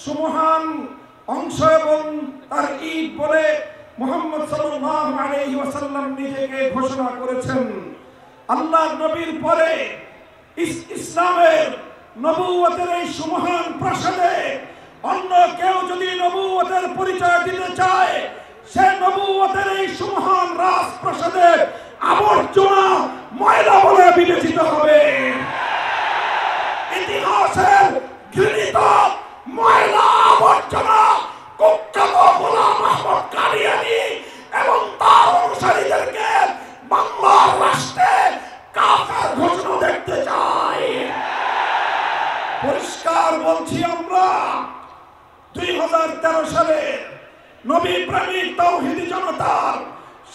সুমহান অংশ এবং তার ঈদ বলে মুহাম্মদ সাল্লাল্লাহু আলাইহি ওয়াসাল্লাম নিজেকে ঘোষণা করেছেন। আল্লাহর নবীর পরে ইসলামের নবুয়তের এই সুমহান প্রাসাদে অন্য কেউ যদি নবুয়তের পরিচয় দিতে চায়, সে নবুয়তের এই সুমহান রাজপ্রাসাদের আবর্জনা ময়লা বলে বিবেচিত হবে। ইতিহাসের ঘৃণিত ময়লা আবর্জনা কুখ্যাত গোলাম আহমদ কাদিয়ানী এবং তার অনুসারীদেরকে বাংলার রাষ্ট্রে কাফের ঘোষণা দেখতে চাই। পরিষ্কার বলছি, আমরা 2013 সালে নবী প্রেমিক তাওহীদি জনতার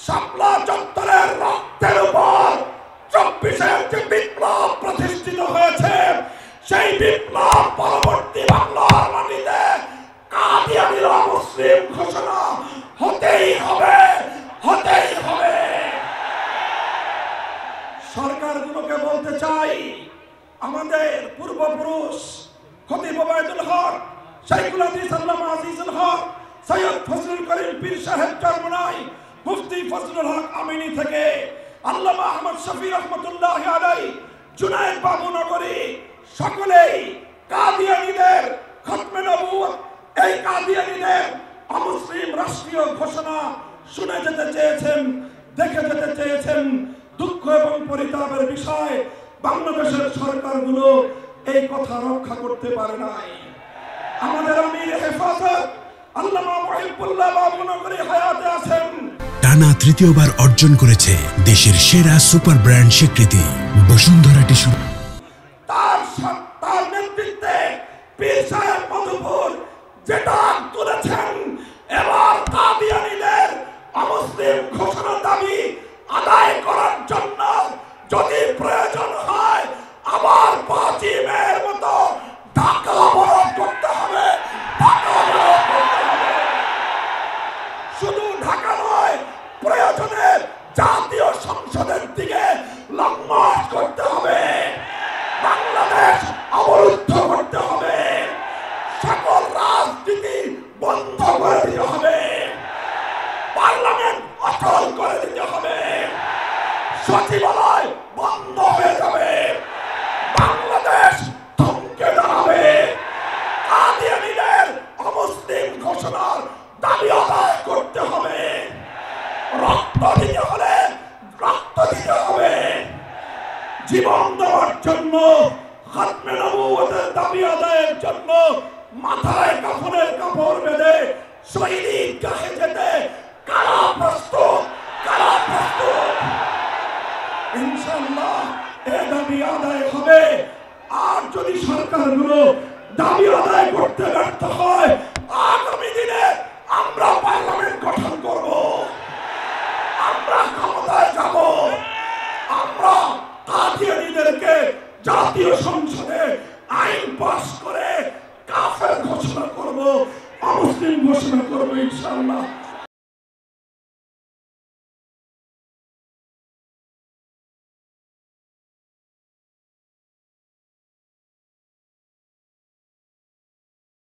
শাপলা চত্বরের রক্তের উপর 24-এর যে বিপ্লব প্রতিষ্ঠিত হয়েছে, সেই বিপ্লব পরবর্তী বাংলার মাটিতে কাদিয়ানীর মুসলিম ঘোষণা হতেই হবে, হতেই হবে। সরকারগুলোকে বলতে চাই, আমাদের পূর্বপুরুষ খতিব ওবায়দুল হক, শাইখুল হাদিস আল্লামা আজিজুল হক, সৈয়দ ফজলুল করিম পীর সাহেব চরমনাই, মুফতি ফজলুল হক আমিনী থেকে আল্লামা আহমদ শফি রহমতুল্লাহি আলাইহি, জুনায়েদ বাবু নগরী, সকলেই কাদিয়ানীদের খতমে নবুয়ত, এই কাদিয়ানীদের অমুসলিম রাষ্ট্রীয় ঘোষণা শুনে যেতে চেয়েছেন, দেখে যেতে চেয়েছেন। দুঃখ এবং পরিতাপের বিষয়, বাংলাদেশের সরকারগুলো এই কথা রক্ষা করতে পারে নাই। আমাদের আমির হেফাজত আল্লামা মুহিবুল্লাহ বাবু নগরী হায়াতে আছেন। টানা তৃতীয়বার অর্জন করেছে দেশের সেরা সুপার ব্র্যান্ড স্বীকৃতি বসুন্ধরা টিস্যু। তার নেতৃত্বে পীর সাহেব মধুপুর যেটা তুলেছেন, এবার কাদিয়ানীদের অমুসলিম ঘোষণা দাবি আদায় করার জন্য যদি প্রয়োজন হয় আবার 5 মের মতো ঢাকা অবরোধ করতে হবে, ঢাকা অবরোধ করতে হবে। শুধু ঢাকা নয়, প্রয়োজনে জাতীয় সংসদের দিকে লং মার্চ করতে হবে, বাংলাদেশ অবরুদ্ধ করতে হবে, সকল রাজনীতি বন্ধ করে দিতে হবে, পার্লামেন্ট অচল করে দিতে হবে, সচিবালয় বন্ধ হয়ে যাবে, বাংলাদেশ থমকে দাঁড়াবে। কাদিয়ানীদের অমুসলিম ঘোষণার দাবি আদায় করতে হবে। রক্ত দিতে হলে রক্ত দিতে হবে। জীবন দেওয়ার জন্য, খতমে নবুয়তের দাবি আদায়ের জন্য মাথায় কাফনের কাপড় বেঁধে শহীদ ঈদগাহে যেতে কারা প্রস্তুত, কারা প্রস্তুত? ইনশাআল্লাহ এ দাবি আদায় হবে। আর যদি সরকারগুলো দাবি আদায় করতে ব্যর্থ হয়, আগামী দিনে আমরা পার্লামেন্ট গঠন করব, আমরা ক্ষমতায় যাব, আমরা কাদিয়ানীদেরকে জাতীয় সংসদে আইন পাস করে কাফের ঘোষণা করব, অমুসলিম ঘোষণা করব ইনশাআল্লাহ।